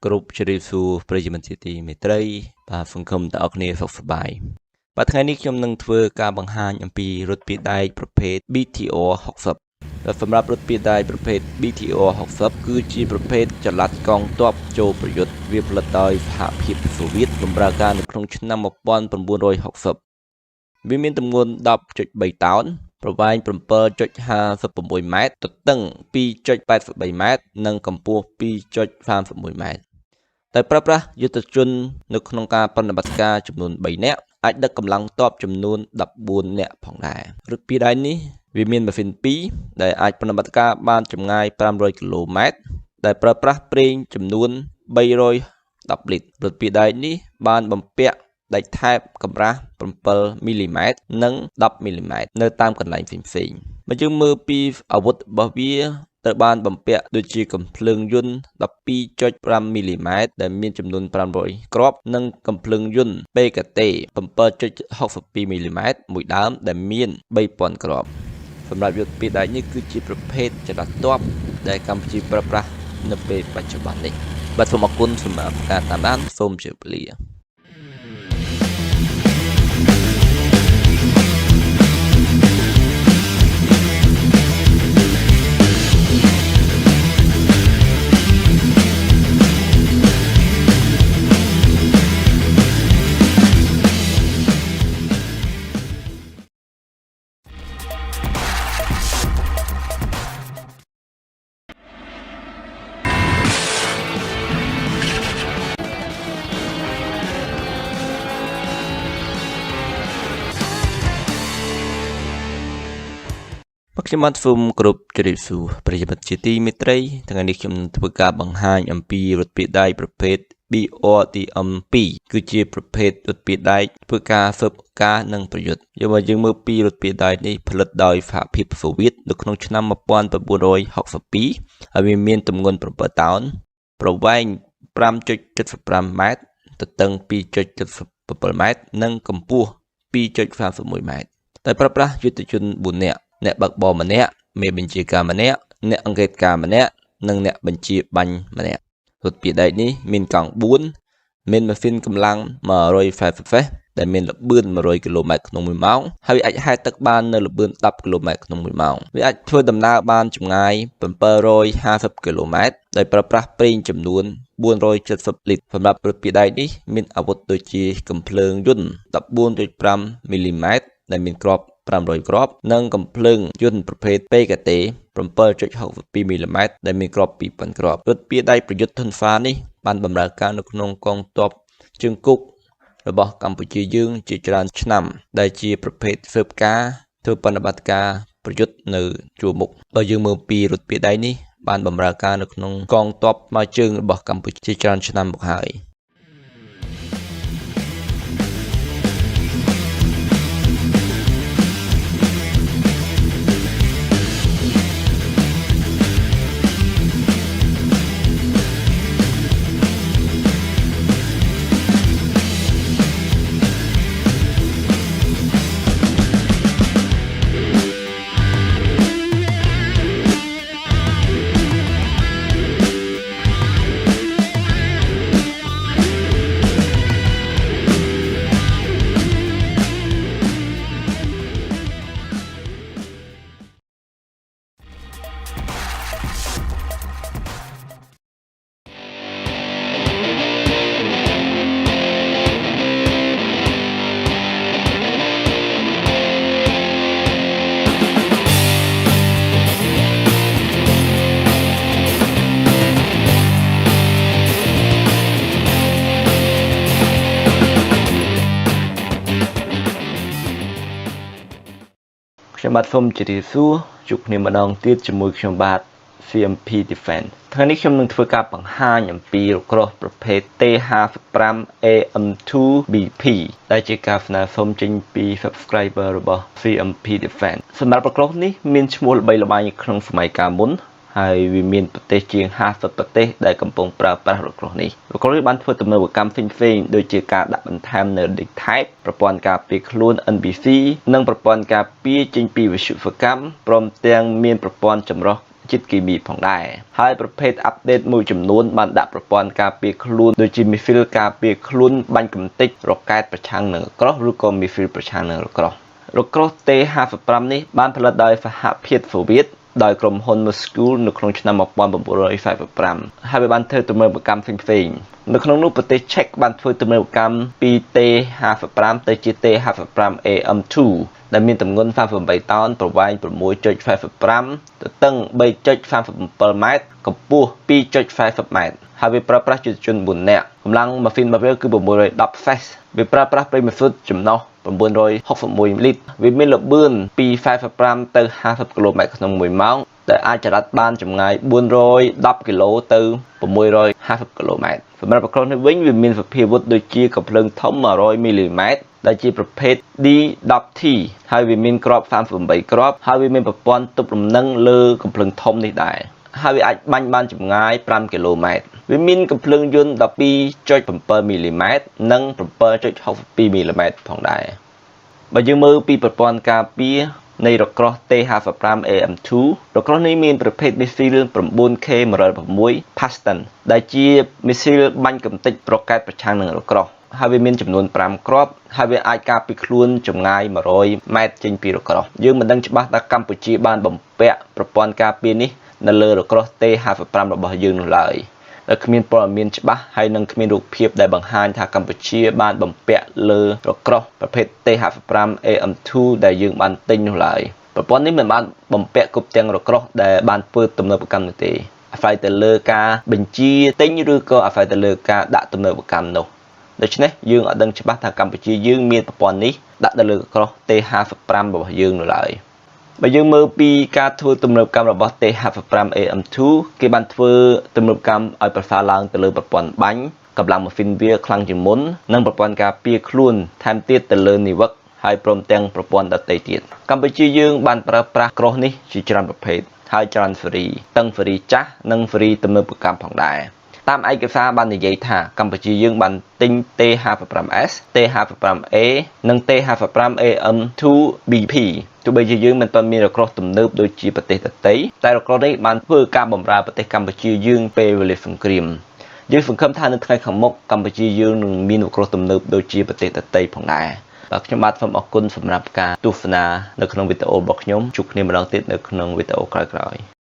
គ្រប់ជ្រាបសួរប្រិយមិត្តជាទីមេត្រីបាទសង្ឃឹមទាំងអស់គ្នាសុខសប្បាយបាទថ្ងៃនេះខ្ញុំនឹងធ្វើការបង្ហាញអំពីរថពាក្យដែកប្រភេទ BTR 60សម្រាប់រថពាក្យដែកប្រភេទ BTR 60គឺជាប្រភេទចល័តកងទ័ពចូលប្រយុទ្ធវាផលិតដោយសហភាពសូវៀតបម្រើការនៅក្នុងឆ្នាំ1960វាមានទម្ងន់ 10.3 តោនប្រវែង 7.56 ម៉ែត្រទទឹង 2.83 ម៉ែត្រនិងកម្ពស់ 2.31 ម៉ែត្រតែប្រើប្រាស់យុទ្ធជននៅក្នុងការប្រតិបត្តិការចំនួន3នាក់អាចដឹកកម្លាំងទ័ពចំនួន14នាក់ផងដែររថពាក្យដែកនេះវាមានម៉ាស៊ីន2ដែលអាចប្រតិបត្តិការបានចម្ងាយ500គីឡូម៉ែត្រដែលប្រើប្រាស់ប្រេងចំនួន310លីត្ររថពាក្យដែកនេះបានបំពាក់ដែកថែបកម្រាស់7មីលីម៉ែត្រនិង10មីលីម៉ែត្រនៅតាមកន្លែងផ្សេងៗមកយើងមើលពីអាវុធរបស់វាត្រូវបានបំពាក់ដូចជាកាំភ្លើងយន្ត 12.5 មីលីម៉ែត្រដែលមានចំនួន500គ្រាប់និងកាំភ្លើងយន្ត PKT 7.62 មីលីម៉ែត្រមួយដើមដែលមាន3000គ្រាប់សម្រាប់យុទ្ធពាក្យដែកនេះគឺជាប្រភេទចល័តទ័ពដែលកម្ពុជាប្រើប្រាស់នៅពេលបច្ចុប្បន្ននេះបាទសូមអរគុណសម្រាប់ការតាមដានសូមជម្រាបលាខ្ញុំបានសូមគោរពជម្រាបសួរប្រិយមិត្តជាទីមេត្រីថ្ងៃនេះខ្ញុំនឹងធ្វើការបង្ហាញអំពីរថពាក្យដែកប្រភេទ BRDM2 គឺជាប្រភេទរថពាក្យដែកធ្វើការស៊ើបការនិងប្រយុទ្ធយើងមើលពីរថពាក្យដែកនេះផលិតដោយសហភាពសូវៀតនៅក្នុងឆ្នាំ1962ហើយវាមានទម្ងន់7តោនប្រវែង 5.75 ម៉ែត្រទទឹង 2.77 ម៉ែត្រនិងកម្ពស់ 2.31 ម៉ែត្រតែប្រើប្រាស់យុទ្ធជន4នាក់អ្នកបើកបរម្នាក់មេបញ្ជាការម្នាក់អ្នកអង្កេតការម្នាក់និងអ្នកបញ្ជាបាញ់ម្នាក់រថពាក្យដែកនេះមានកង់4មានម៉ាស៊ីនកម្លាំង140សេសដែលមានល្បឿន100គីឡូម៉ែត្រក្នុង1ម៉ោងហើយអាចហែលទឹកបាននៅល្បឿន10គីឡូម៉ែត្រក្នុង1ម៉ោងវាអាចធ្វើដំណើរបានចម្ងាយ750គីឡូម៉ែត្រដោយប្រើប្រាស់ប្រេងចំនួន470លីត្រសម្រាប់រថពាក្យដែកនេះមានអាវុធដូចជាកាំភ្លើងយន្ត 14.5 មីលីម៉ែត្រដែលមានគ្រាប់500គ្រាប់និងកាំភ្លើងយន្តប្រភេទ PKT 7.62 មីលីម៉ែត្រដែលមានគ្រាប់2000គ្រាប់រថពាក្យដែកប្រយុទ្ធធុនហ្វានេះបានបម្រើការនៅក្នុងកងទ័ពជើងគោករបស់កម្ពុជាយើងជាច្រើនឆ្នាំដែលជាប្រភេទស៊ើបការធ្វើបដិបត្តិការប្រយុទ្ធនៅជួរមុខបើយើងមើលពីរថពាក្យដែកនេះបានបម្រើការនៅក្នុងកងទ័ពថ្មើរជើងរបស់កម្ពុជាច្រើនឆ្នាំមកហើយខ្ញុំបាទសូមជម្រាបសួរជួបគ្នាម្ដងទៀតជាមួយខ្ញុំបាទ CMP Defense ថ្ងៃនេះខ្ញុំនឹងធ្វើការបង្ហាញអំពីរថក្រោះប្រភេទ T55 AM2 BP ដែលជាការស្នើសុំចេញពី Subscriber របស់ CMP Defense សម្រាប់រថក្រោះនេះមានឈ្មោះល្បីល្បាញក្នុងសម័យកាលមុនហើយវាមានប្រទេសជាង50ប្រទេសដែលកំពុងប្រើប្រាស់រថក្រោះនេះរថក្រោះនេះបានធ្វើទំនើបកម្មផ្សេងៗដូចជាការដាក់បន្ថែមនៅដេកថែបប្រព័ន្ធការពារខ្លួន NBC និងប្រព័ន្ធការពារចេញពីវិទ្យុសកម្មព្រមទាំងមានប្រព័ន្ធចម្រោះ ជាតិគីមីផងដែរហើយប្រភេទ update មួយចំនួនបានដាក់ប្រព័ន្ធការពារខ្លួនដូចជា missile ការពារខ្លួនបាញ់កំទេចរ៉ុកែតប្រឆាំងនឹងរក្រោះឬក៏ missile ប្រឆាំងនឹងរក្រោះT-55 នេះបានផលិតដោយសហភាពសូវៀតដោយក្រុមហ៊ុន Moscow នៅក្នុងឆ្នាំ1945ហើយវាបានធ្វើទំនើបកម្មផ្សេងៗនៅក្នុងនោះប្រទេសឆែកបានធ្វើទំនើបកម្មពី T-55 ទៅជា T-55AM2 ដែលមានទម្ងន់38តោនប្រវែង 6.45 ទទឹង 3.37 ម៉ែត្រកម្ពស់ 2.40 ម៉ែត្រហើយវាប្រើប្រាស់យុទ្ធជន4នាក់កម្លាំងម៉ាស៊ីនរបស់វាគឺ610 Fest វាប្រើប្រាស់ប្រេងម៉ាស៊ូតចំណុះ961 លីត្រវាមានល្បឿនពី45ទៅ50គីឡូម៉ែត្រក្នុង1ម៉ោងដែលអាចចល័តបានចម្ងាយ410គីឡូទៅ650គីឡូម៉ែត្រសម្រាប់ប្រក្រោះនេះវិញវាមានសភាវុធដូចជាកាភ្លើងធំ100មីលីម៉ែត្រដែលជាប្រភេទ D10T ហើយវាមានគ្រាប់38គ្រាប់ហើយវាមានប្រព័ន្ធទប់លំនឹងលើកាភ្លើងធំនេះដែរហើយវាអាចបាញ់បានចម្ងាយ5គីឡូម៉ែត្រវាមានកាភ្លើងយន្ត 12.7 មីលីម៉ែត្រនិង 7.62 មីលីម៉ែត្រផងដែរបើយើងមើលពីប្រព័ន្ធការពារនៃរក្រោះ T-55AM2 រក្រោះនេះមានប្រភេទ Missile 9K116 Paston ដែលជា Missile បាញ់កំទេចរ៉ុកែតប្រឆាំងនឹងរក្រោះហើយវាមានចំនួន5គ្រាប់ហើយវាអាចការពារខ្លួនចម្ងាយ100ម៉ែត្រចេញពីរក្រោះយើងមិនដឹងច្បាស់ថាកម្ពុជាបានបំពាក់ប្រព័ន្ធការពារនេះនៅលើរក្រោះ T-55 របស់យើងនោះឡើយដែលគ្មានព័ត៌មានច្បាស់ហើយនឹងគ្មានរូបភាពដែលបង្ហាញថាកម្ពុជាបានបំពាក់លើរក្រោះប្រភេទ T-55AM2 ដែលយើងបានទិញនោះឡើយប្រព័ន្ធនេះមិនបានបំពាក់គ្រប់ទាំងរក្រោះដែលបានធ្វើទំនើបកម្មនោះទេអាស្រ័យទៅលើការបញ្ជាទិញឬក៏អាស្រ័យទៅលើការដាក់ទំនើបកម្មនោះដូច្នេះយើងអត់ដឹងច្បាស់ថាកម្ពុជាយើងមានប្រព័ន្ធនេះដាក់ទៅលើរក្រោះ T-55 របស់យើងនោះឡើយបើយើងមើលពីការធ្វើទំនើបកម្មរបស់ T-55AM2 គេបានធ្វើទំនើបកម្មឲ្យប្រសើរឡើងទៅលើប្រព័ន្ធបាញ់កម្លាំងម៉ាស៊ីនវាខ្លាំងជាងមុននិងប្រព័ន្ធការពារខ្លួនថែមទៀតទៅលើនាវិកហើយព្រមទាំងប្រព័ន្ធដទៃទៀតកម្ពុជាយើងបានប្រើប្រាស់ក្រោះនេះជាច្រើនប្រភេទហើយច្រើនហ្វឺរីទាំងហ្វឺរីចាស់និងហ្វឺរីទំនើបកម្មផងដែរតាមឯកសារបាននិយាយថាកម្ពុជាយើងបានទិញ T-55S, T-55A និង T-55AM2BP ទោះបីជាយើងមិនទាន់មានរក្រោះទំនើបដូចជាប្រទេសដទៃតែរក្រោះនេះបានធ្វើការបម្រើប្រទេសកម្ពុជាយើងពេលវេលាសង្គ្រាមយើងសង្ឃឹមថានៅថ្ងៃខាងមុខកម្ពុជាយើងនឹងមានរក្រោះទំនើបដូចជាប្រទេសដទៃផងដែរបាទខ្ញុំបាទសូមអរគុណសម្រាប់ការទស្សនានៅក្នុងវីដេអូរបស់ខ្ញុំជួបគ្នាម្ដងទៀតនៅក្នុងវីដេអូក្រោយៗ